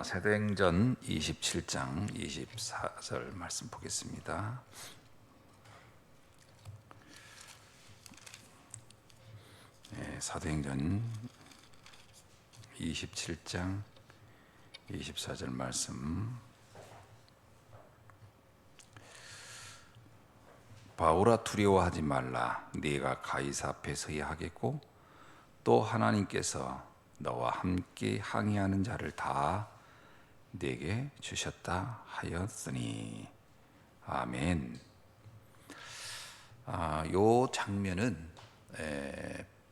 사도행전 27장 24절 말씀 보겠습니다. 사도행전 27장 24절 말씀. 바울아, 두려워하지 말라. 네가 가이사 앞에 서야 하겠고 또 하나님께서 너와 함께 항의하는 자를 다 네게 주셨다 하였으니. 아멘. 요 장면은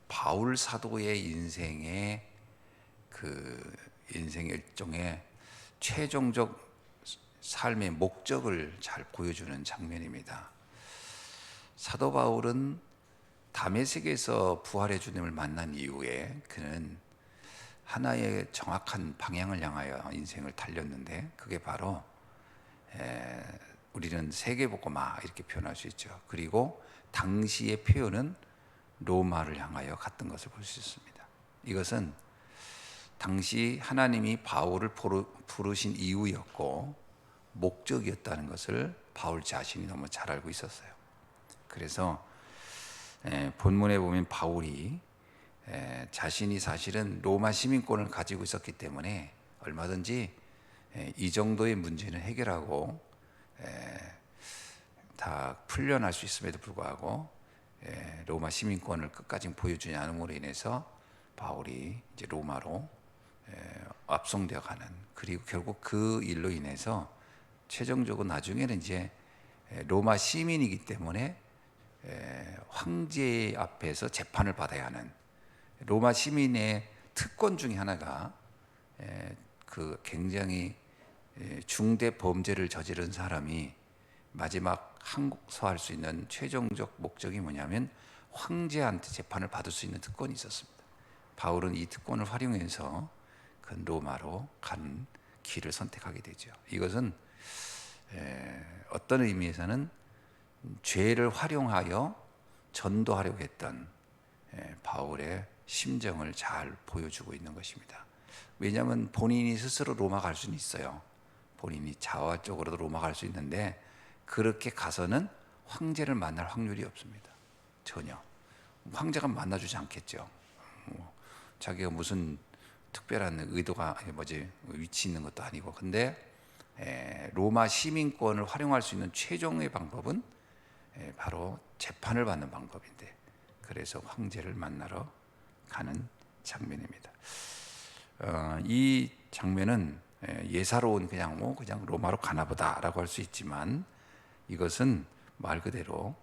바울 사도의 인생의 인생의 일종의 최종적 삶의 목적을 잘 보여주는 장면입니다. 사도 바울은 다메섹에서 부활의 주님을 만난 이후에 그는 하나의 정확한 방향을 향하여 인생을 달렸는데, 그게 바로 우리는 세계복음화 이렇게 표현할 수 있죠. 그리고 당시의 표현은 로마를 향하여 갔던 것을 볼 수 있습니다. 이것은 당시 하나님이 바울을 부르신 이유였고 목적이었다는 것을 바울 자신이 너무 잘 알고 있었어요. 그래서 본문에 보면 바울이 자신이 사실은 로마 시민권을 가지고 있었기 때문에 얼마든지 이 정도의 문제는 해결하고 다 풀려날 수 있음에도 불구하고 로마 시민권을 끝까지 보여주지 않음으로 인해서 바울이 이제 로마로 압송되어 가는, 그리고 결국 그 일로 인해서 최종적으로 나중에는 이제 로마 시민이기 때문에 황제 앞에서 재판을 받아야 하는, 로마 시민의 특권 중에 하나가 그 굉장히 중대 범죄를 저지른 사람이 마지막 항소할 수 있는 최종적 목적이 뭐냐면 황제한테 재판을 받을 수 있는 특권이 있었습니다. 바울은 이 특권을 활용해서 그 로마로 간 길을 선택하게 되죠. 이것은 어떤 의미에서는 죄를 활용하여 전도하려고 했던 바울의 심정을 잘 보여주고 있는 것입니다. 왜냐하면 본인이 스스로 로마 갈 수는 있어요. 본인이 자화적으로도 로마 갈 수 있는데 그렇게 가서는 황제를 만날 확률이 없습니다. 전혀. 황제가 만나주지 않겠죠. 자기가 무슨 특별한 의도가 위치 있는 것도 아니고. 근데 로마 시민권을 활용할 수 있는 최종의 방법은 바로 재판을 받는 방법인데, 그래서 황제를 만나러 가는 장면입니다. 이 장면은 예사로운 그냥 로마로 가나보다라고 할 수 있지만, 이것은 말 그대로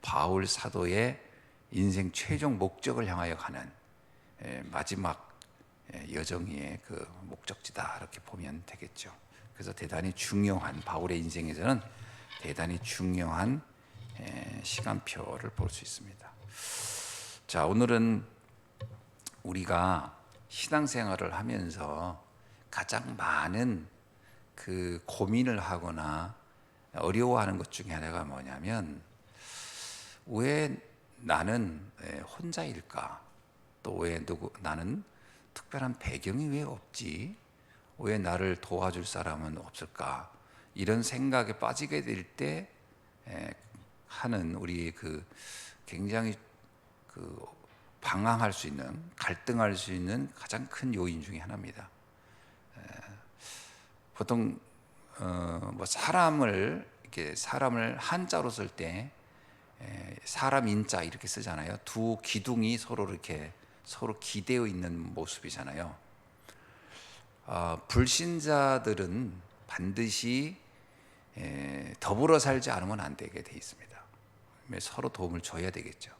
바울 사도의 인생 최종 목적을 향하여 가는 마지막 여정의 그 목적지다, 이렇게 보면 되겠죠. 그래서 대단히 중요한, 바울의 인생에서는 대단히 중요한 시간표를 볼 수 있습니다. 자, 오늘은 우리가 신앙생활을 하면서 가장 많은 그 고민을 하거나 어려워하는 것 중에 하나가 뭐냐면, 왜 나는 혼자일까? 또 왜 나는 특별한 배경이 왜 없지? 왜 나를 도와줄 사람은 없을까? 이런 생각에 빠지게 될 때 하는 우리 굉장히 방황할 수 있는, 갈등할 수 있는 가장 큰 요인 중에 하나입니다. 보통 사람을 한자로 쓸 때 사람 인자 이렇게 쓰잖아요. 두 기둥이 서로 기대어 있는 모습이잖아요. 불신자들은 반드시 더불어 살지 않으면 안 되게 돼 있습니다. 서로 도움을 줘야 되겠죠.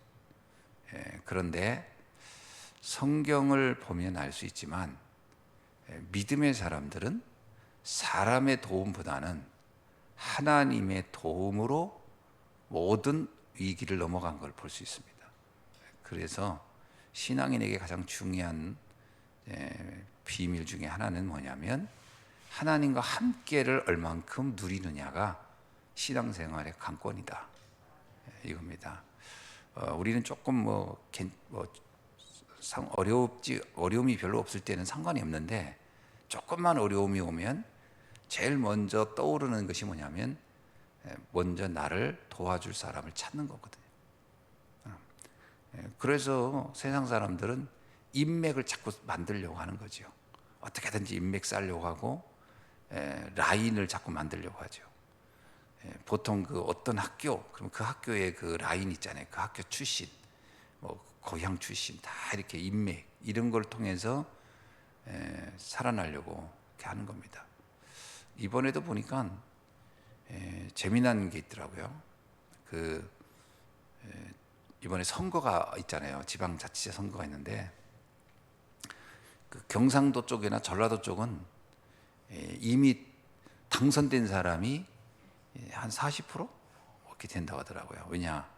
그런데 성경을 보면 알 수 있지만 믿음의 사람들은 사람의 도움보다는 하나님의 도움으로 모든 위기를 넘어간 걸 볼 수 있습니다. 그래서 신앙인에게 가장 중요한 비밀 중에 하나는 뭐냐면, 하나님과 함께를 얼만큼 누리느냐가 신앙생활의 관건이다, 이겁니다. 우리는 조금 어려움이 별로 없을 때는 상관이 없는데, 조금만 어려움이 오면 제일 먼저 떠오르는 것이 뭐냐면 먼저 나를 도와줄 사람을 찾는 거거든요. 그래서 세상 사람들은 인맥을 자꾸 만들려고 하는 거죠. 어떻게든지 인맥 쌓으려고 하고 라인을 자꾸 만들려고 하죠. 보통 그 어떤 학교, 그럼 그 학교에 그 라인 있잖아요. 그 학교 출신, 뭐 고향 출신 다 이렇게 인맥 이런 걸 통해서 살아나려고 이렇게 하는 겁니다. 이번에도 보니까 재미난 게 있더라고요. 그 이번에 선거가 있잖아요. 지방자치제 선거가 있는데 그 경상도 쪽이나 전라도 쪽은 이미 당선된 사람이 한 40% 이렇게 된다고 하더라고요. 왜냐,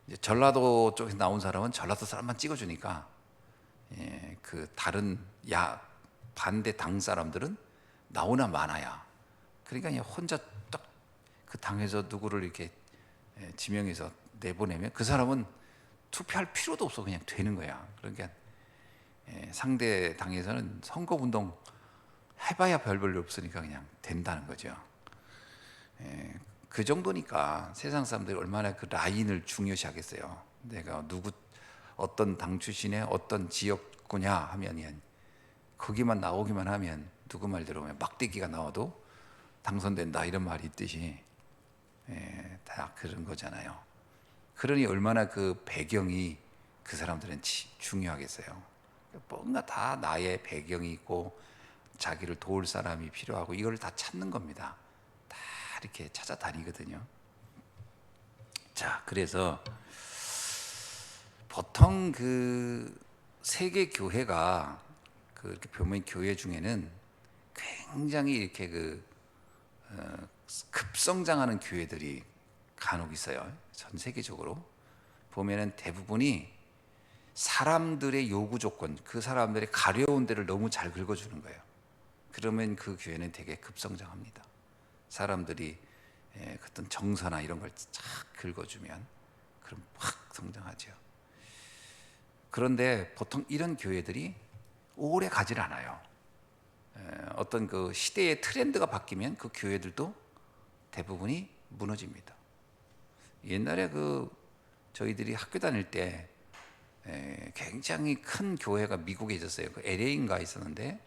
이제 전라도 쪽에서 나온 사람은 전라도 사람만 찍어주니까 그 다른 반대 당 사람들은 나오나 마나야. 그러니까 그냥 혼자 딱 그 당에서 누구를 이렇게 지명해서 내보내면 그 사람은 투표할 필요도 없어 그냥 되는 거야. 그러니까 상대 당에서는 선거운동 해봐야 별 볼일 없으니까 그냥 된다는 거죠. 그 정도니까 세상 사람들이 얼마나 그 라인을 중요시하겠어요. 내가 누구 어떤 당 출신의 어떤 지역구냐 하면 거기만 나오기만 하면 누구 말대로 막대기가 나와도 당선된다 이런 말이 있듯이 다 그런 거잖아요. 그러니 얼마나 그 배경이 그 사람들은 중요하겠어요. 뭔가 다 나의 배경이 있고 자기를 도울 사람이 필요하고 이걸 다 찾는 겁니다. 다 이렇게 찾아다니거든요. 자, 그래서 보통 그 세계 교회가 그 이렇게 표면 교회 중에는 굉장히 이렇게 급성장하는 교회들이 간혹 있어요. 전 세계적으로 보면은 대부분이 사람들의 요구 조건, 그 사람들의 가려운 데를 너무 잘 긁어주는 거예요. 그러면 그 교회는 되게 급성장합니다. 사람들이 어떤 정서나 이런 걸 쫙 긁어주면 그럼 확 성장하죠. 그런데 보통 이런 교회들이 오래 가질 않아요. 어떤 그 시대의 트렌드가 바뀌면 그 교회들도 대부분이 무너집니다. 옛날에 그 저희들이 학교 다닐 때 굉장히 큰 교회가 미국에 있었어요. 그 LA인가 있었는데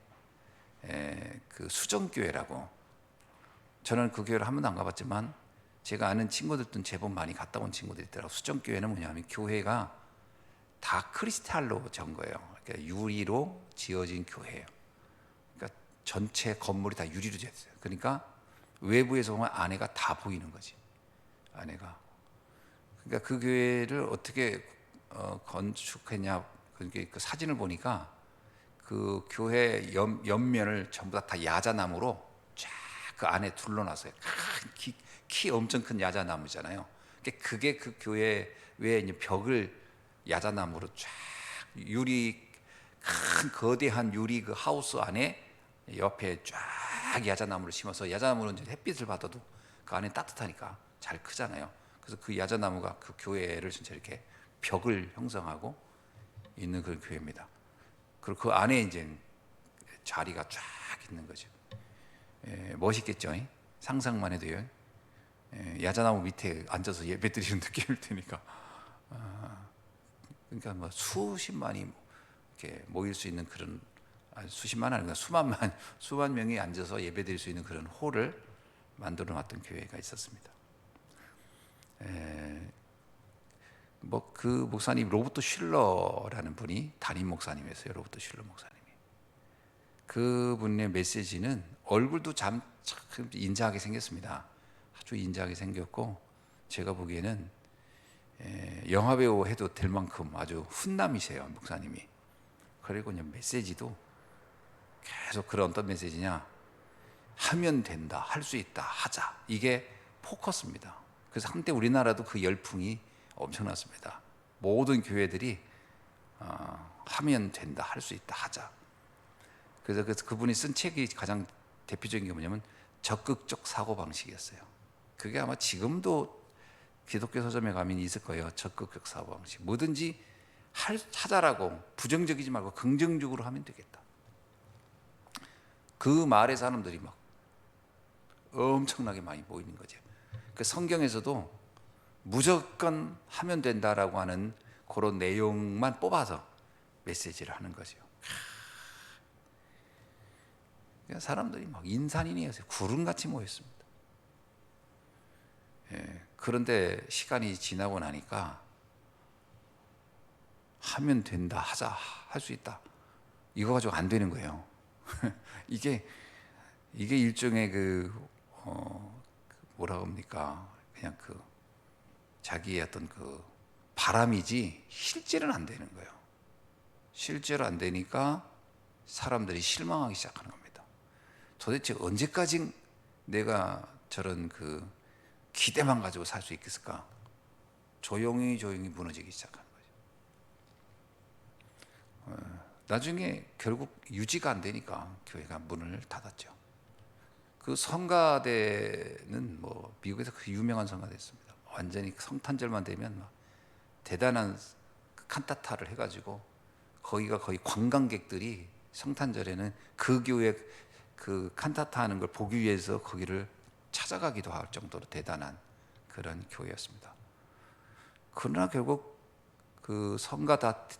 그 수정교회라고. 저는 그 교회를 한 번도 안 가봤지만 제가 아는 친구들도 제법 많이 갔다 온 친구들이 있더라고요. 수정교회는 뭐냐면 교회가 다 크리스탈로 전 거예요. 그러니까 유리로 지어진 교회예요. 그러니까 전체 건물이 다 유리로 지었어요. 그러니까 외부에서 보면 안에가 다 보이는 거지. 안에가. 그러니까 그 교회를 어떻게 건축했냐? 그 사진을 보니까 그 교회 옆면을 전부 다 야자나무로 쫙 그 안에 둘러놨어요. 키 엄청 큰 야자나무잖아요. 그게 그 교회 외에 벽을 야자나무로 쫙 유리 큰 거대한 유리 그 하우스 안에 옆에 쫙 야자나무를 심어서 야자나무는 이제 햇빛을 받아도 그 안에 따뜻하니까 잘 크잖아요. 그래서 그 야자나무가 그 교회를 진짜 이렇게 벽을 형성하고 있는 그런 교회입니다. 그리고 그 안에 이제 자리가 쫙 있는 거죠. 멋있겠죠? 상상만 해도요. 야자나무 밑에 앉아서 예배드리는 느낌일 테니까. 그러니까 뭐 수십만이 이렇게 모일 수 있는 그런 수십만 아니라 수만 명이 앉아서 예배드릴 수 있는 그런 홀을 만들어놨던 교회가 있었습니다. 뭐 그 목사님 로버트 슐러라는 분이 담임 목사님이었어요. 로버트 슐러 목사님이. 그분의 메시지는 얼굴도 참 인자하게 생겼습니다. 아주 인자하게 생겼고 제가 보기에는 영화배우 해도 될 만큼 아주 훈남이세요, 목사님이. 그리고 메시지도 계속 그런 어떤 메시지냐, 하면 된다, 할 수 있다, 하자. 이게 포커스입니다. 그래서 한때 우리나라도 그 열풍이 엄청났습니다. 모든 교회들이 하면 된다, 할 수 있다, 하자. 그래서 그분이 쓴 책이 가장 대표적인 게 뭐냐면 적극적 사고방식이었어요. 그게 아마 지금도 기독교 서점에 가면 있을 거예요. 적극적 사고방식. 뭐든지 하자라고 부정적이지 말고 긍정적으로 하면 되겠다. 그 마을의 사람들이 막 엄청나게 많이 모이는 거죠. 그 성경에서도 무조건 하면 된다라고 하는 그런 내용만 뽑아서 메시지를 하는 거죠. 사람들이 막 인산인해서 구름같이 모였습니다. 그런데 시간이 지나고 나니까 하면 된다, 하자, 할 수 있다, 이거 가지고 안 되는 거예요. 이게 일종의 뭐라고 합니까? 그냥 자기의 어떤 바람이지 실제로는 안 되는 거예요. 실제로 안 되니까 사람들이 실망하기 시작하는 겁니다. 도대체 언제까지 내가 저런 기대만 가지고 살 수 있겠을까? 조용히 무너지기 시작하는 거죠. 나중에 결국 유지가 안 되니까 교회가 문을 닫았죠. 그 성가대는 미국에서 유명한 성가대였습니다. 완전히 성탄절만 되면 대단한 칸타타를 해가지고 거기가 거의 관광객들이 성탄절에는 그 교회 칸타타 하는 걸 보기 위해서 거기를 찾아가기도 할 정도로 대단한 그런 교회였습니다. 그러나 결국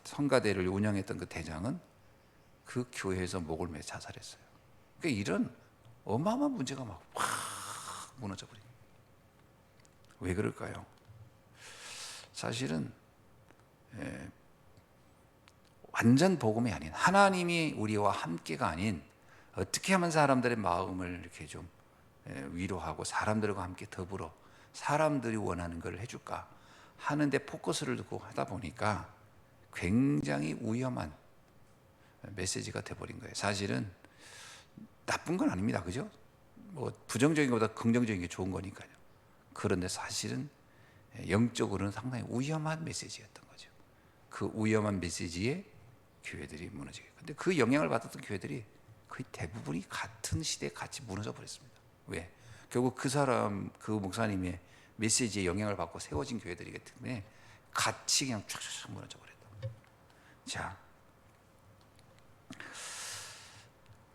성가대를 운영했던 그 대장은 그 교회에서 목을 매 자살했어요. 그러니까 이런 어마어마한 문제가 막 확 무너져 버린. 왜 그럴까요? 사실은 완전 복음이 아닌, 하나님이 우리와 함께가 아닌, 어떻게 하면 사람들의 마음을 이렇게 좀 위로하고 사람들과 함께 더불어 사람들이 원하는 걸 해줄까 하는데 포커스를 두고 하다 보니까 굉장히 위험한 메시지가 돼버린 거예요. 사실은 나쁜 건 아닙니다, 그죠? 부정적인 것보다 긍정적인 게 좋은 거니까요. 그런데 사실은 영적으로는 상당히 위험한 메시지였던 거죠. 그 위험한 메시지에 교회들이 무너지게. 근데 그 영향을 받았던 교회들이 거의 대부분이 같은 시대에 같이 무너져 버렸습니다. 왜? 결국 그 목사님의 메시지에 영향을 받고 세워진 교회들이기 때문에 같이 그냥 쫙쫙 무너져 버렸다. 자,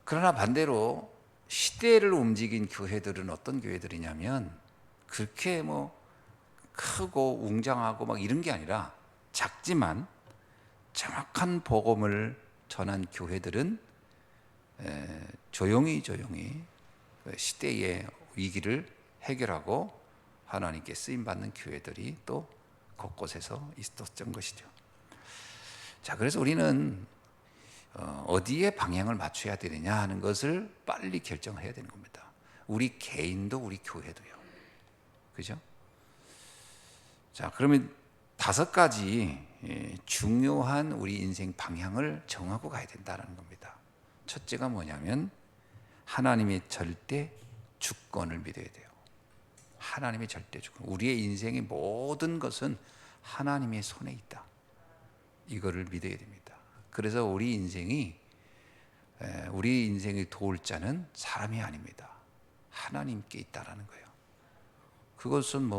그러나 반대로 시대를 움직인 교회들은 어떤 교회들이냐면 그렇게 크고 웅장하고 막 이런 게 아니라 작지만 정확한 복음을 전한 교회들은 조용히 시대의 위기를 해결하고 하나님께 쓰임받는 교회들이 또 곳곳에서 있었던 것이죠. 자, 그래서 우리는 어디에 방향을 맞춰야 되느냐 하는 것을 빨리 결정해야 되는 겁니다. 우리 개인도 우리 교회도요. 그죠? 자, 그러면 5가지 중요한 우리 인생 방향을 정하고 가야 된다는 겁니다. 첫째가 뭐냐면 하나님의 절대 주권을 믿어야 돼요. 하나님의 절대 주권. 우리의 인생의 모든 것은 하나님의 손에 있다. 이거를 믿어야 됩니다. 그래서 우리 인생이 도울 자는 사람이 아닙니다. 하나님께 있다라는 거예요. 그것은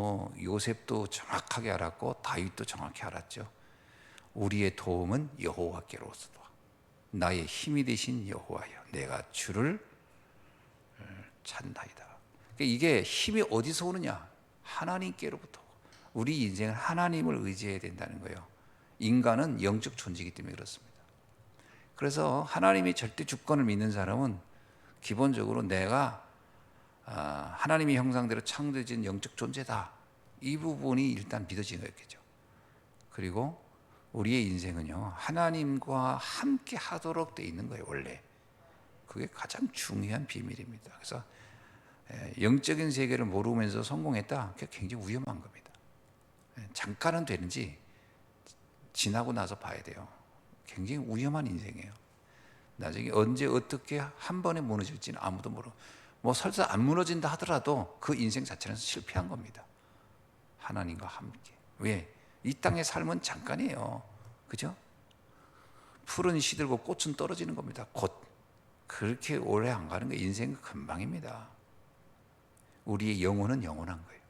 요셉도 정확하게 알았고 다윗도 정확히 알았죠. 우리의 도움은 여호와께로서도 나의 힘이 되신 여호와여, 내가 주를 찾나이다. 이게 힘이 어디서 오느냐? 하나님께로부터. 우리 인생은 하나님을 의지해야 된다는 거예요. 인간은 영적 존재이기 때문에 그렇습니다. 그래서 하나님의 절대 주권을 믿는 사람은 기본적으로 내가 하나님의 형상대로 창조된 영적 존재다, 이 부분이 일단 믿어지는 거겠죠. 그리고 우리의 인생은요, 하나님과 함께 하도록 되어 있는 거예요. 원래 그게 가장 중요한 비밀입니다. 그래서 영적인 세계를 모르면서 성공했다, 그게 굉장히 위험한 겁니다. 잠깐은 되는지 지나고 나서 봐야 돼요. 굉장히 위험한 인생이에요. 나중에 언제 어떻게 한 번에 무너질지는 아무도 모르고, 설사 안 무너진다 하더라도 그 인생 자체는 실패한 겁니다. 하나님과 함께. 왜? 이 땅의 삶은 잠깐이에요. 그죠? 풀은 시들고 꽃은 떨어지는 겁니다. 곧. 그렇게 오래 안 가는 거예요. 인생은 금방입니다. 우리의 영혼은 영원한 거예요.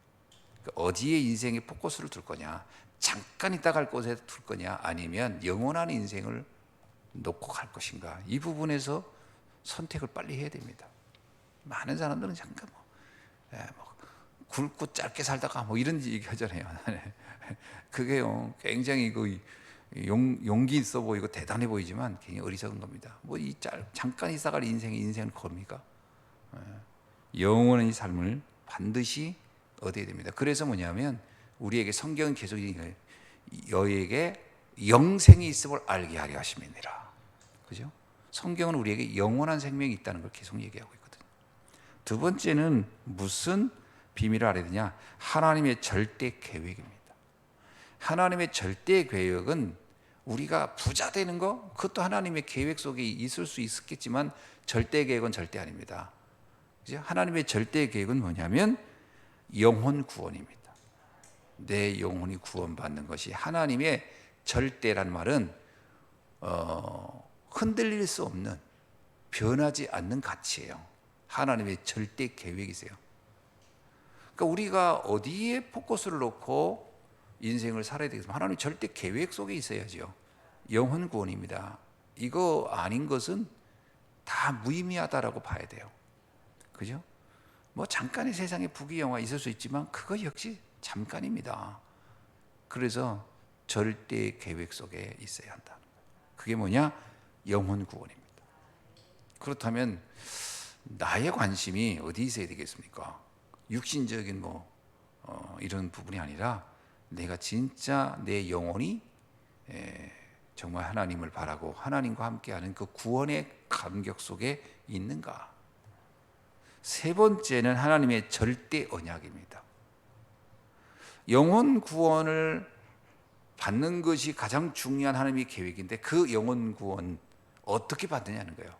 그러니까 어디에 인생의 포커스를 둘 거냐, 잠깐 있다 갈 곳에 둘 거냐, 아니면 영원한 인생을 놓고 갈 것인가, 이 부분에서 선택을 빨리 해야 됩니다. 많은 사람들은 잠깐 뭐 굵고 짧게 살다가 뭐 이런 얘기 하잖아요. 그게요 굉장히 그 용기 있어 보이고 대단해 보이지만 굉장히 어리석은 겁니다. 뭐 이 잠깐 있어갈 인생은 겁니까? 영원한 삶을 반드시 얻어야 됩니다. 그래서 뭐냐면 우리에게 성경은 계속 여에게 영생이 있음을 알게 하려 하심이니라. 그죠? 성경은 우리에게 영원한 생명이 있다는 걸 계속 얘기하고 있거든요. 두 번째는 무슨 비밀을 알아야 되냐? 하나님의 절대 계획입니다. 하나님의 절대 계획은 우리가 부자 되는 거 그것도 하나님의 계획 속에 있을 수 있었겠지만 절대 계획은 절대 아닙니다. 그죠? 하나님의 절대 계획은 뭐냐면 영혼 구원입니다. 내 영혼이 구원받는 것이 하나님의 절대란 말은 흔들릴 수 없는 변하지 않는 가치예요. 하나님의 절대 계획이세요. 그러니까 우리가 어디에 포커스를 놓고 인생을 살아야 되겠습니까? 하나님 절대 계획 속에 있어야죠. 영혼 구원입니다. 이거 아닌 것은 다 무의미하다라고 봐야 돼요. 그죠? 뭐 잠깐의 세상에 부귀영화 있을 수 있지만 그거 역시 잠깐입니다. 그래서 절대 계획 속에 있어야 한다. 그게 뭐냐? 영혼 구원입니다. 그렇다면 나의 관심이 어디 있어야 되겠습니까? 육신적인 이런 부분이 아니라 내가 진짜 내 영혼이 정말 하나님을 바라고 하나님과 함께하는 그 구원의 감격 속에 있는가? 세 번째는 하나님의 절대 언약입니다. 영혼 구원을 받는 것이 가장 중요한 하나님의 계획인데 그 영혼 구원 어떻게 받느냐는 거예요.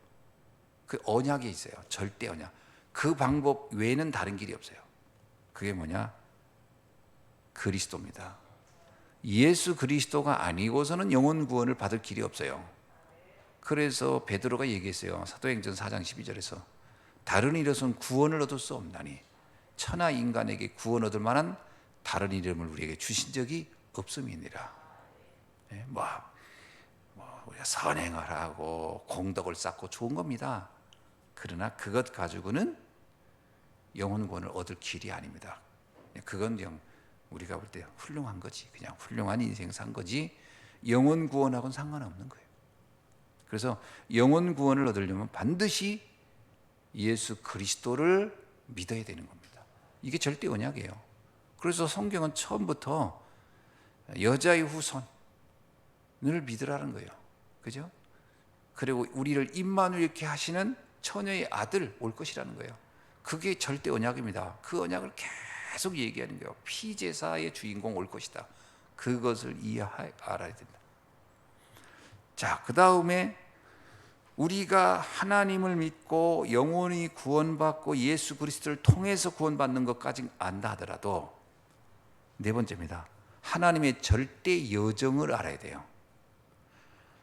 그 언약이 있어요. 절대 언약. 그 방법 외에는 다른 길이 없어요. 그게 뭐냐? 그리스도입니다. 예수 그리스도가 아니고서는 영혼 구원을 받을 길이 없어요. 그래서 베드로가 얘기했어요. 사도행전 4장 12절에서 다른 이로서는 구원을 얻을 수 없나니 천하 인간에게 구원 얻을 만한 다른 이름을 우리에게 주신 적이 없음이니라. 우리가 선행을 하고 공덕을 쌓고 좋은 겁니다. 그러나 그것 가지고는 영혼 구원을 얻을 길이 아닙니다. 그건 그냥 우리가 볼 때 훌륭한 거지. 그냥 훌륭한 인생 산 거지. 영혼 구원하고는 상관없는 거예요. 그래서 영혼 구원을 얻으려면 반드시 예수 그리스도를 믿어야 되는 겁니다. 이게 절대 언약이에요. 그래서 성경은 처음부터 여자의 후손을 믿으라는 거예요. 그죠? 그리고 우리를 임마누엘케 하시는 처녀의 아들 올 것이라는 거예요. 그게 절대 언약입니다. 그 언약을 계속 얘기하는 거예요. 피제사의 주인공 올 것이다. 그것을 알아야 된다. 자, 그 다음에 우리가 하나님을 믿고 영원히 구원받고 예수 그리스도를 통해서 구원받는 것까지 안다 하더라도 네 번째입니다. 하나님의 절대 여정을 알아야 돼요.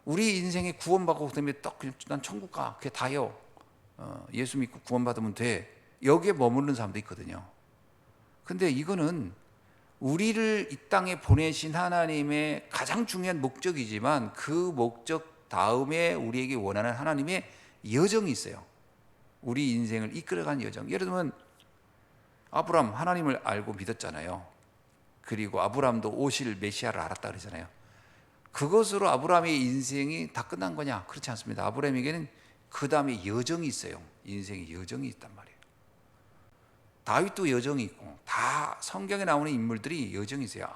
우리 인생에 구원받고 그다음에 딱 난 천국 가. 그게 다요. 예수 믿고 구원받으면 돼. 여기에 머무르는 사람도 있거든요. 근데 이거는 우리를 이 땅에 보내신 하나님의 가장 중요한 목적이지만 그 목적 다음에 우리에게 원하는 하나님의 여정이 있어요. 우리 인생을 이끌어가는 여정. 예를 들면 아브라함 하나님을 알고 믿었잖아요. 그리고 아브라함도 오실 메시아를 알았다 그러잖아요. 그것으로 아브라함의 인생이 다 끝난 거냐? 그렇지 않습니다. 아브라함에게는 그 다음에 여정이 있어요. 인생의 여정이 있단 말이에요. 다윗도 여정이 있고 다 성경에 나오는 인물들이 여정이 있어요.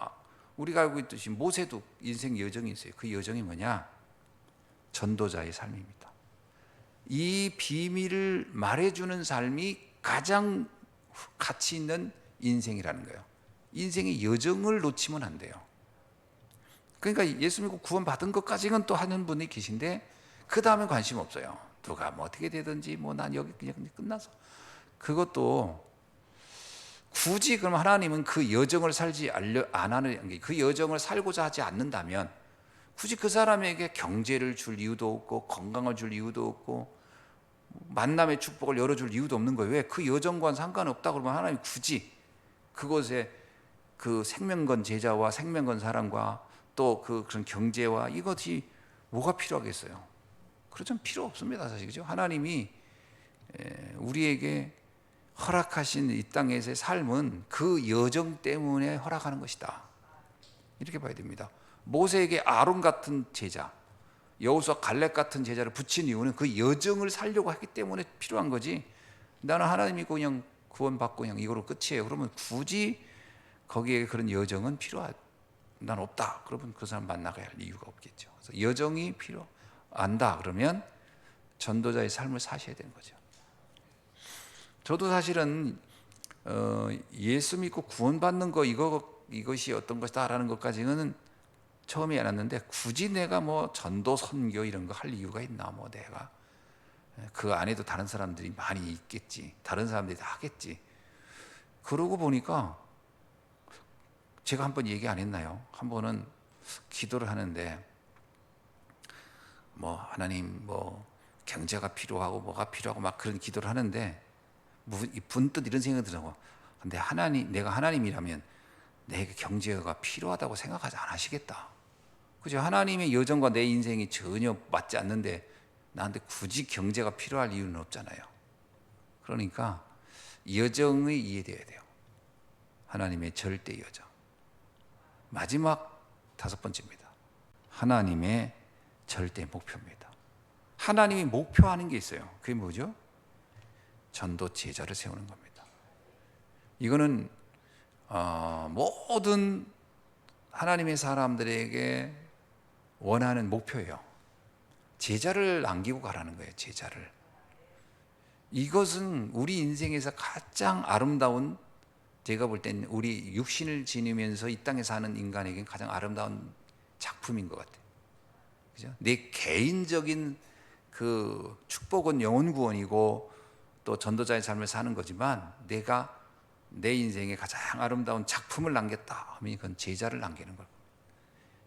우리가 알고 있듯이 모세도 인생 여정이 있어요. 그 여정이 뭐냐? 전도자의 삶입니다. 이 비밀을 말해주는 삶이 가장 가치 있는 인생이라는 거예요. 인생의 여정을 놓치면 안 돼요. 그러니까 예수 믿고 구원 받은 것까지는 또 하는 분이 계신데 그 다음에 관심 없어요. 누가 뭐 어떻게 되든지 뭐 난 여기 그냥 끝나서 그것도 굳이 그럼 하나님은 그 여정을 살지 안 하는 게 그 여정을 살고자 하지 않는다면 굳이 그 사람에게 경제를 줄 이유도 없고 건강을 줄 이유도 없고 만남의 축복을 열어줄 이유도 없는 거예요. 왜? 그 여정과는 상관없다 그러면 하나님이 굳이 그곳에 그 생명건 제자와 생명건 사람과 또 그런 경제와 이것이 뭐가 필요하겠어요? 그렇죠. 필요 없습니다. 사실 그죠? 하나님이 우리에게 허락하신 이 땅에서의 삶은 그 여정 때문에 허락하는 것이다. 이렇게 봐야 됩니다. 모세에게 아론 같은 제자, 여호수아 갈렙 같은 제자를 붙인 이유는 그 여정을 살려고 했기 때문에 필요한 거지. 나는 하나님 믿고 그냥 구원받고 그냥 이거로 끝이에요. 그러면 굳이 거기에 그런 여정은 난 없다. 그러면 그 사람 만나가야 할 이유가 없겠죠. 그래서 여정이 필요한다. 그러면 전도자의 삶을 사셔야 되는 거죠. 저도 사실은 예수 믿고 구원받는 거 이것이 어떤 것이다라는 것까지는 처음에 알았는데 굳이 내가 뭐 전도 선교 이런 거 할 이유가 있나? 뭐 내가 그 안에도 다른 사람들이 많이 있겠지. 다른 사람들이 다 하겠지. 그러고 보니까 제가 한 번 얘기 안 했나요? 한 번은 기도를 하는데 뭐 하나님 뭐 경제가 필요하고 뭐가 필요하고 막 그런 기도를 하는데 분뜻 이런 생각이 들더라고. 근데 내가 하나님이라면 내게 경제가 필요하다고 생각하지 않으시겠다. 그죠? 하나님의 여정과 내 인생이 전혀 맞지 않는데 나한테 굳이 경제가 필요할 이유는 없잖아요. 그러니까 여정이 이해돼야 돼요. 하나님의 절대 여정. 마지막 5번째입니다. 하나님의 절대 목표입니다. 하나님이 목표하는 게 있어요. 그게 뭐죠? 전도 제자를 세우는 겁니다. 이거는 모든 하나님의 사람들에게 원하는 목표예요. 제자를 남기고 가라는 거예요. 제자를. 이것은 우리 인생에서 가장 아름다운, 제가 볼 땐 우리 육신을 지니면서 이 땅에 사는 인간에게는 가장 아름다운 작품인 것 같아요. 그죠? 내 개인적인 그 축복은 영혼 구원이고 또 전도자의 삶을 사는 거지만 내가 내 인생에 가장 아름다운 작품을 남겼다 하면 그건 제자를 남기는 거예요.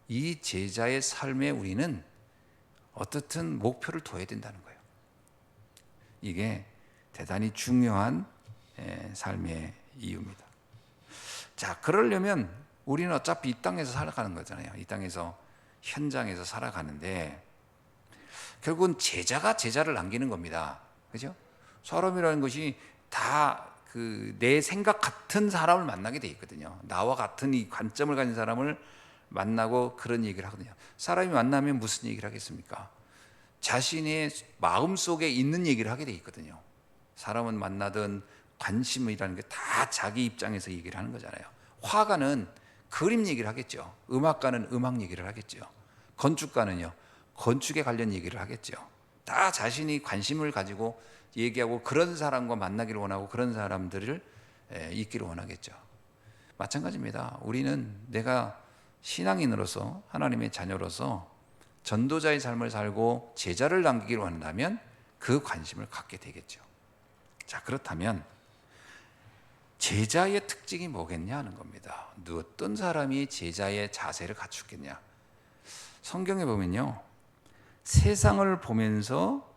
이 제자의 삶에 우리는 어떻든 목표를 둬야 된다는 거예요. 이게 대단히 중요한 삶의 이유입니다. 자, 그러려면 우리는 어차피 이 땅에서 살아가는 거잖아요. 이 땅에서 현장에서 살아가는데 결국은 제자가 제자를 남기는 겁니다. 그죠? 사람이라는 것이 다 내 생각 같은 사람을 만나게 돼 있거든요. 나와 같은 이 관점을 가진 사람을 만나고 그런 얘기를 하거든요. 사람이 만나면 무슨 얘기를 하겠습니까? 자신의 마음속에 있는 얘기를 하게 돼 있거든요. 사람은 만나든 관심이라는 게 다 자기 입장에서 얘기를 하는 거잖아요. 화가는 그림 얘기를 하겠죠. 음악가는 음악 얘기를 하겠죠. 건축가는요, 건축에 관련 얘기를 하겠죠. 다 자신이 관심을 가지고 얘기하고 그런 사람과 만나기를 원하고 그런 사람들을 있기를 원하겠죠. 마찬가지입니다. 우리는 내가 신앙인으로서 하나님의 자녀로서 전도자의 삶을 살고 제자를 남기기를 원한다면 그 관심을 갖게 되겠죠. 자, 그렇다면 제자의 특징이 뭐겠냐 하는 겁니다. 어떤 사람이 제자의 자세를 갖추겠냐. 성경에 보면요, 세상을 보면서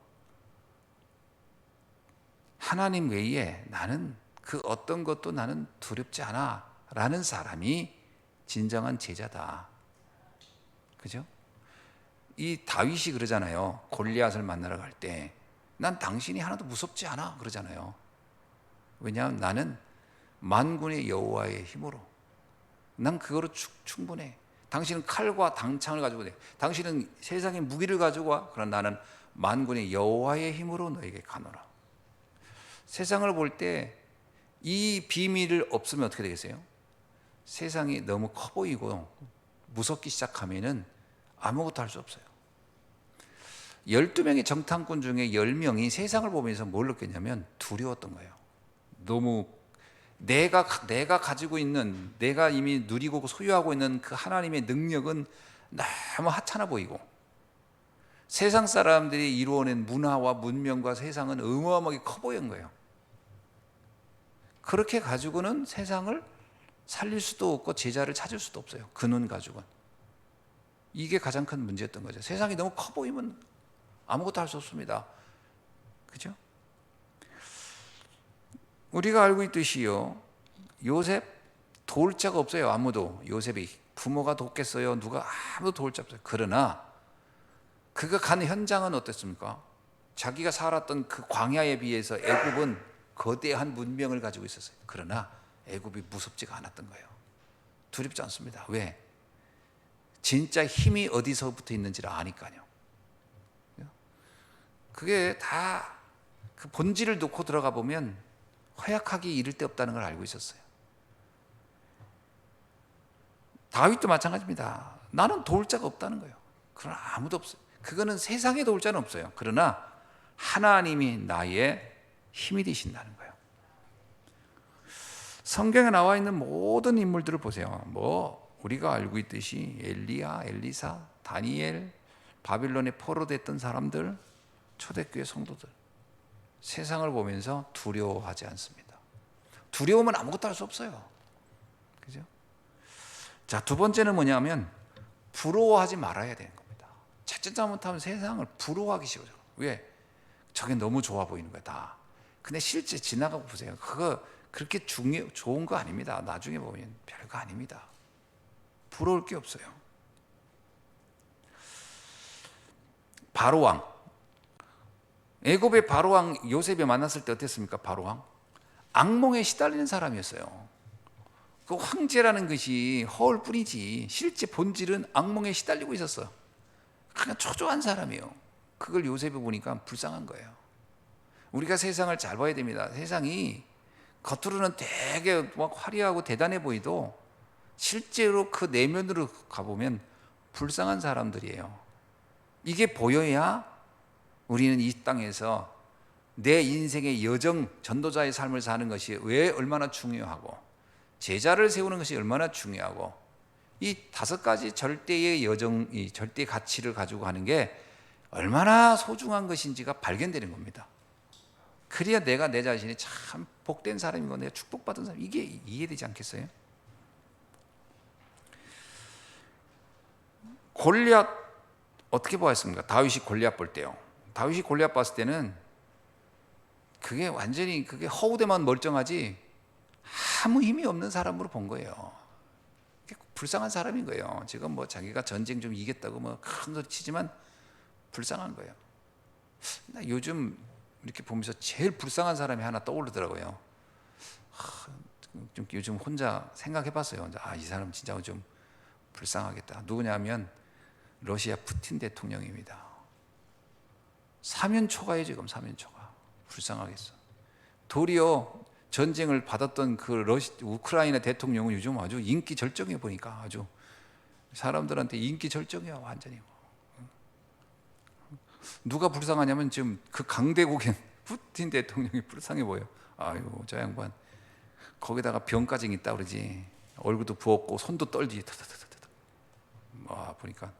하나님 외에 나는 그 어떤 것도 나는 두렵지 않아 라는 사람이 진정한 제자다. 그죠? 이 다윗이 그러잖아요. 골리앗을 만나러 갈 때 난 당신이 하나도 무섭지 않아 그러잖아요. 왜냐하면 나는 만군의 여호와의 힘으로 난 그거로 충분해. 당신은 칼과 당창을 가지고 돼. 당신은 세상의 무기를 가지고 와. 그러나 나는 만군의 여호와의 힘으로 너에게 가노라. 세상을 볼 때 이 비밀을 없으면 어떻게 되겠어요? 세상이 너무 커 보이고 무섭기 시작하면은 아무것도 할 수 없어요. 12명의 정탐꾼 중에 10명이 세상을 보면서 뭘 느꼈냐면 두려웠던 거예요. 너무 내가 가지고 있는, 내가 이미 누리고 소유하고 있는 그 하나님의 능력은 너무 하찮아 보이고 세상 사람들이 이루어낸 문화와 문명과 세상은 어마어마하게 커 보이는 거예요. 그렇게 가지고는 세상을 살릴 수도 없고 제자를 찾을 수도 없어요. 그 눈 가지고는. 이게 가장 큰 문제였던 거죠. 세상이 너무 커 보이면 아무것도 할 수 없습니다. 그죠? 우리가 알고 있듯이요, 요셉 도울 자가 없어요. 아무도. 요셉이 부모가 돕겠어요? 누가 아무도 도울 자 없어요. 그러나 그가 간 현장은 어땠습니까? 자기가 살았던 그 광야에 비해서 애굽은 거대한 문명을 가지고 있었어요. 그러나 애굽이 무섭지가 않았던 거예요. 두렵지 않습니다. 왜? 진짜 힘이 어디서부터 있는지를 아니까요. 그게 다 그 본질을 놓고 들어가 보면 허약하기 이를 데 없다는 걸 알고 있었어요. 다윗도 마찬가지입니다. 나는 도울 자가 없다는 거예요. 그러나 아무도 없어요. 그거는 세상에 도울 자는 없어요. 그러나 하나님이 나의 힘이 되신다는 거예요. 성경에 나와 있는 모든 인물들을 보세요. 뭐 우리가 알고 있듯이 엘리야, 엘리사, 다니엘, 바빌론에 포로됐던 사람들, 초대교회 성도들, 세상을 보면서 두려워하지 않습니다. 두려우면 아무것도 할 수 없어요. 그죠? 자, 두 번째는 뭐냐면 부러워하지 말아야 되는 겁니다. 첫째 잘못하면 세상을 부러워하기 쉬워져요. 왜? 저게 너무 좋아 보이는 거야, 다. 근데 실제 지나가고 보세요. 그거 그렇게 좋은 거 아닙니다. 나중에 보면 별거 아닙니다. 부러울 게 없어요. 바로왕, 애굽의 바로왕 요셉이 만났을 때 어땠습니까? 바로왕 악몽에 시달리는 사람이었어요. 그 황제라는 것이 허울뿐이지 실제 본질은 악몽에 시달리고 있었어. 그냥 초조한 사람이에요. 그걸 요셉이 보니까 불쌍한 거예요. 우리가 세상을 잘 봐야 됩니다. 세상이 겉으로는 되게 막 화려하고 대단해 보이도 실제로 그 내면으로 가보면 불쌍한 사람들이에요. 이게 보여야 우리는 이 땅에서 내 인생의 여정, 전도자의 삶을 사는 것이 왜 얼마나 중요하고 제자를 세우는 것이 얼마나 중요하고 이 5가지 절대의 여정, 이 절대 가치를 가지고 하는 게 얼마나 소중한 것인지가 발견되는 겁니다. 그래야 내가 내 자신이 참 복된 사람이고 내가 축복받은 사람, 이게 이해되지 않겠어요? 골리앗 어떻게 보았습니까? 다윗이 골리앗 볼 때요. 다윗이 골리앗 봤을 때는 그게 완전히 그게 허우대만 멀쩡하지 아무 힘이 없는 사람으로 본 거예요. 불쌍한 사람인 거예요. 지금 뭐 자기가 전쟁 좀 이겼다고 뭐 큰 소리 치지만 불쌍한 거예요. 나 요즘 이렇게 보면서 제일 불쌍한 사람이 하나 떠오르더라고요. 좀 요즘 혼자 생각해봤어요. 이 사람 진짜 좀 불쌍하겠다. 누구냐면 러시아 푸틴 대통령입니다. 사면초가예요. 지금 사면초가. 불쌍하겠어. 도리어 전쟁을 받았던 그 우크라이나 대통령은 요즘 아주 인기 절정이에요. 보니까 아주 사람들한테 인기 절정이야. 완전히. 누가 불쌍하냐면 지금 그 강대국인 푸틴 대통령이 불쌍해 보여. 아유, 저 양반 거기다가 병까지 있다 그러지. 얼굴도 부었고 손도 떨지. 와, 보니까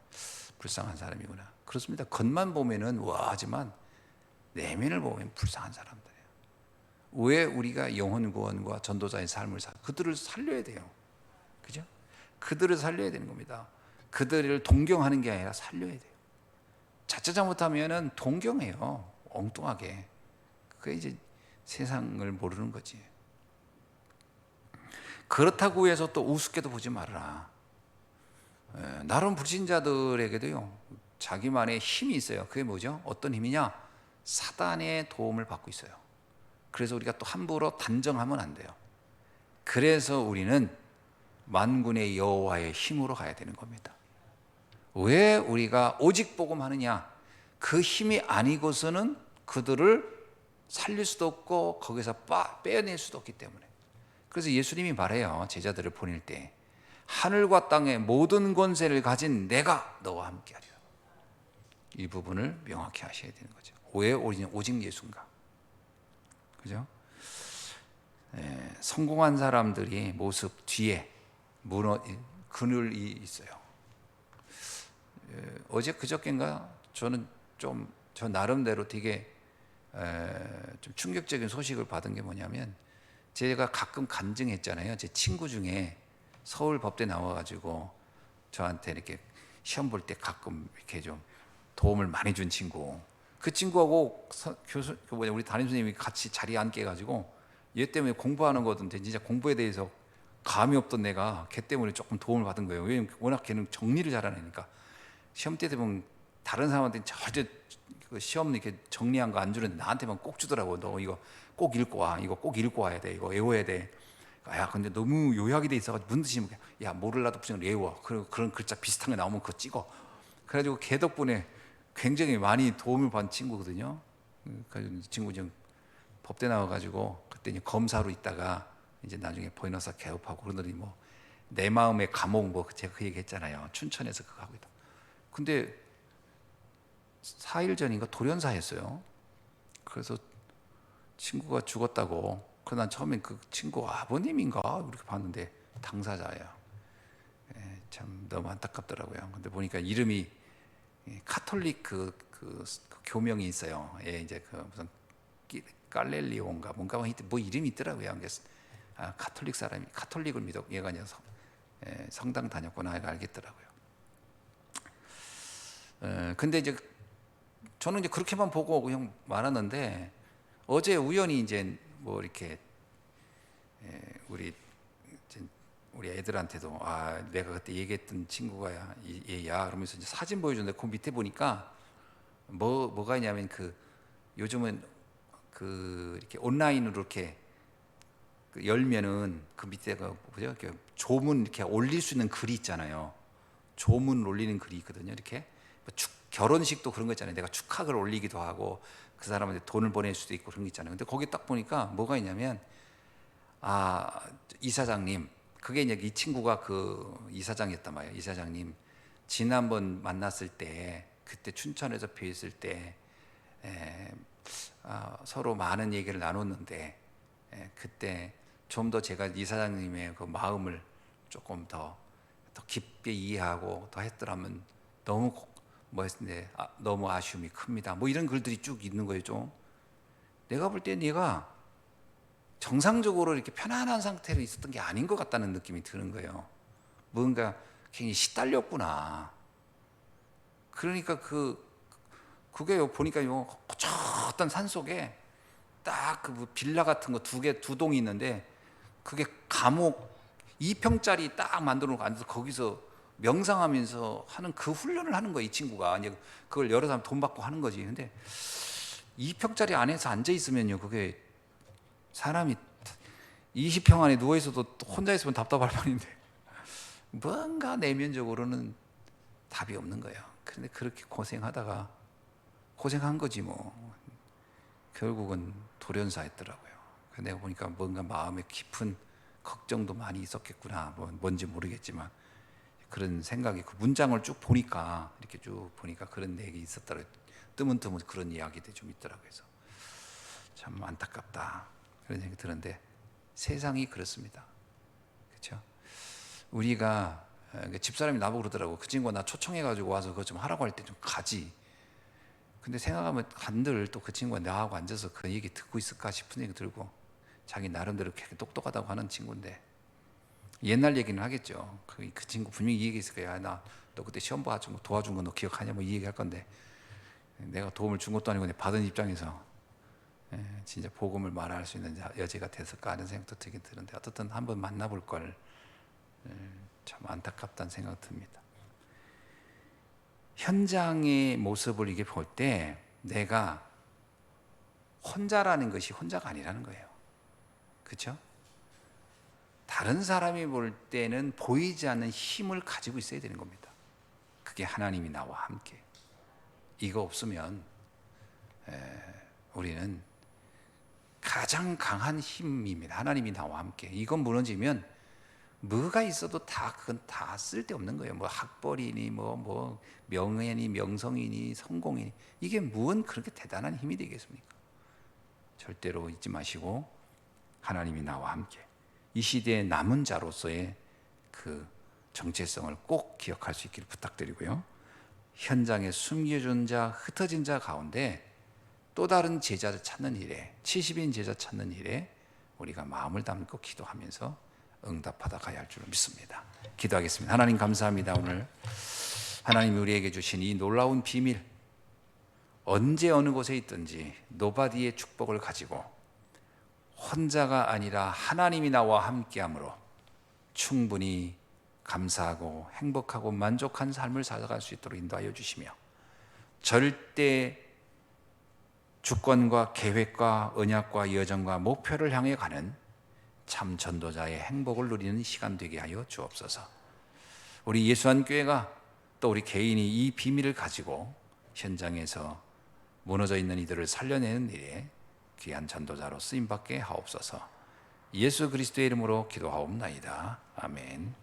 불쌍한 사람이구나. 그렇습니다. 겉만 보면은 와하지만 내면을 보면 불쌍한 사람들이에요. 왜 우리가 영혼 구원과 전도자의 삶을 그들을 살려야 돼요. 그죠? 그들을 살려야 되는 겁니다. 그들을 동경하는 게 아니라 살려야 돼요. 자칫 잘못하면은 동경해요. 엉뚱하게. 그게 이제 세상을 모르는 거지. 그렇다고 해서 또 우습게도 보지 말아라. 나름 불신자들에게도요, 자기만의 힘이 있어요. 그게 뭐죠? 어떤 힘이냐? 사단의 도움을 받고 있어요. 그래서 우리가 또 함부로 단정하면 안 돼요. 그래서 우리는 만군의 여호와의 힘으로 가야 되는 겁니다. 왜 우리가 오직 복음하느냐? 그 힘이 아니고서는 그들을 살릴 수도 없고 거기서 빼어낼 수도 없기 때문에. 그래서 예수님이 말해요. 제자들을 보낼 때 하늘과 땅의 모든 권세를 가진 내가 너와 함께하리라. 이 부분을 명확히 하셔야 되는 거죠. 왜 오직 예수인가? 그죠? 성공한 사람들이 모습 뒤에 그늘이 있어요. 어제 그저께인가 저는 저 나름대로 되게 좀 충격적인 소식을 받은 게 뭐냐면, 제가 가끔 간증했잖아요. 제 친구 중에 서울 법대 나와가지고 저한테 이렇게 시험 볼 때 가끔 이렇게 좀 도움을 많이 준 친구. 그 친구하고 우리 담임 선생님이 같이 자리에 앉게 해가지고 얘 때문에 공부하는 거던데 진짜 공부에 대해서 감이 없던 내가 걔 때문에 조금 도움을 받은 거예요. 왜냐면 워낙 걔는 정리를 잘하니까 시험 때 되면 다른 사람한테는 절대 그 시험 이렇게 정리한 거 안 주는데 나한테만 꼭 주더라고. 너 이거 꼭 읽고 와. 이거 꼭 읽고 와야 돼. 이거 외워야 돼. 야, 근데 너무 요약이 돼 있어가지고 무슨 뜻이면 야, 모를라도 무슨 외워. 그런 글자 비슷한 거 나오면 그거 찍어. 그래가지고 걔 덕분에 굉장히 많이 도움을 받은 친구거든요. 그래서 이 친구 지금 법대 나와가지고 그때 이제 검사로 있다가 이제 나중에 보이너사 개업하고 그러더니 뭐 내 마음의 감옥 뭐 제가 그 얘기 했잖아요. 춘천에서 그거 하고 있다. 근데 4일 전인가 돌연사했어요. 그래서 친구가 죽었다고. 그래서 난 처음엔 그 친구 아버님인가 이렇게 봤는데 당사자예요. 참 너무 안타깝더라고요. 근데 보니까 이름이 카톨릭 그 교명이 있어요. 이제 그 무슨 깔렐리온가 뭔가 뭐 이름이 있더라고요. 그래서 카톨릭 사람이 카톨릭을 믿어 얘가 이제 성당 다녔구나 알겠더라고요. 근데 이제 저는 이제 그렇게만 보고 그냥 말았는데 어제 우연히 이제 뭐 이렇게 우리 애들한테도 내가 그때 얘기했던 친구가 얘야 그러면서 이제 사진 보여줬는데 그 밑에 보니까 뭐가 있냐면 그 요즘은 그 이렇게 온라인으로 이렇게 열면은 그 밑에 그 뭐죠? 이렇게 조문 이렇게 올릴 수 있는 글이 있잖아요. 조문 올리는 글이 있거든요. 이렇게 결혼식도 그런 거 있잖아요. 내가 축하글 올리기도 하고 그 사람한테 돈을 보낼 수도 있고 그런 거 있잖아요. 근데 거기 딱 보니까 뭐가 있냐면 이사장님, 그게 이제 이 친구가 그 이사장이었단 말이에요. 이사장님, 지난번 만났을 때 그때 춘천에서 뵀을 때 서로 많은 얘기를 나눴는데 그때 좀 더 제가 이사장님의 그 마음을 조금 더 깊게 이해하고 더 했더라면 너무 뭐였는데 너무 아쉬움이 큽니다. 뭐 이런 글들이 쭉 있는 거예요. 좀 내가 볼 때 얘가 정상적으로 이렇게 편안한 상태로 있었던 게 아닌 것 같다는 느낌이 드는 거예요. 뭔가 굉장히 시달렸구나. 그러니까 그게 보니까요, 어떤 산 속에 딱 그 빌라 같은 거 두 동이 있는데 그게 감옥 2평짜리 딱 만들어 놓고 앉아서 거기서 명상하면서 하는 그 훈련을 하는 거예요. 이 친구가 이제 그걸 여러 사람 돈 받고 하는 거지. 근데 2평짜리 안에서 앉아 있으면요, 그게 사람이 20평 안에 누워 있어도 혼자 있으면 답답할 판인데 뭔가 내면적으로는 답이 없는 거예요. 그런데 그렇게 고생하다가 고생한 거지 뭐. 결국은 돌연사했더라고요. 내가 보니까 뭔가 마음에 깊은 걱정도 많이 있었겠구나. 뭔지 모르겠지만 그런 생각이 그 문장을 쭉 보니까 이렇게 쭉 보니까 그런 얘기 있었더라고요. 뜨문뜨문 그런 이야기들이 좀 있더라고요. 그래서 참 안타깝다 그런 생각이 드는데 세상이 그렇습니다. 그렇죠? 우리가 집사람이 나보고 그러더라고. 그 친구가 나 초청해가지고 와서 그거 좀 하라고 할 때 좀 가지. 근데 생각하면 한들 또 그 친구가 나하고 앉아서 그 얘기 듣고 있을까 싶은 생각이 들고 자기 나름대로 그렇게 똑똑하다고 하는 친구인데 옛날 얘기는 하겠죠. 그 친구 분명히 이 얘기했을 거야. 나 너 그때 시험 봐가지고 도와준 거 너 기억하냐 뭐 이 얘기 할 건데 내가 도움을 준 것도 아니고 받은 입장에서 진짜 복음을 말할 수 있는 여지가 됐을까 하는 생각도 들긴 드는데 어떻든 한번 만나볼 걸 참 안타깝다는 생각 듭니다. 현장의 모습을 이게 볼 때 내가 혼자라는 것이 혼자가 아니라는 거예요. 그렇죠? 다른 사람이 볼 때는 보이지 않는 힘을 가지고 있어야 되는 겁니다. 그게 하나님이 나와 함께. 이거 없으면 우리는 가장 강한 힘입니다. 하나님이 나와 함께. 이건 무너지면 뭐가 있어도 그건 다 쓸데없는 거예요. 뭐 학벌이니 뭐 명예니 명성이니 성공이니 이게 무언 그렇게 대단한 힘이 되겠습니까? 절대로 잊지 마시고 하나님이 나와 함께 이 시대의 남은 자로서의 그 정체성을 꼭 기억할 수 있기를 부탁드리고요. 현장에 숨겨진 자, 흩어진 자 가운데 또 다른 제자를 찾는 일에 70인 제자 찾는 일에 우리가 마음을 담고 기도하면서 응답하다 가야 할 줄 믿습니다. 기도하겠습니다. 하나님 감사합니다. 오늘 하나님이 우리에게 주신 이 놀라운 비밀, 언제 어느 곳에 있든지 노바디의 축복을 가지고 혼자가 아니라 하나님이 나와 함께함으로 충분히 감사하고 행복하고 만족한 삶을 살아갈 수 있도록 인도하여 주시며 절대 주권과 계획과 언약과 여정과 목표를 향해 가는 참 전도자의 행복을 누리는 시간 되게 하여 주옵소서. 우리 예수한교회가 또 우리 개인이 이 비밀을 가지고 현장에서 무너져 있는 이들을 살려내는 일에 귀한 전도자로 쓰임받게 하옵소서. 예수 그리스도의 이름으로 기도하옵나이다. 아멘.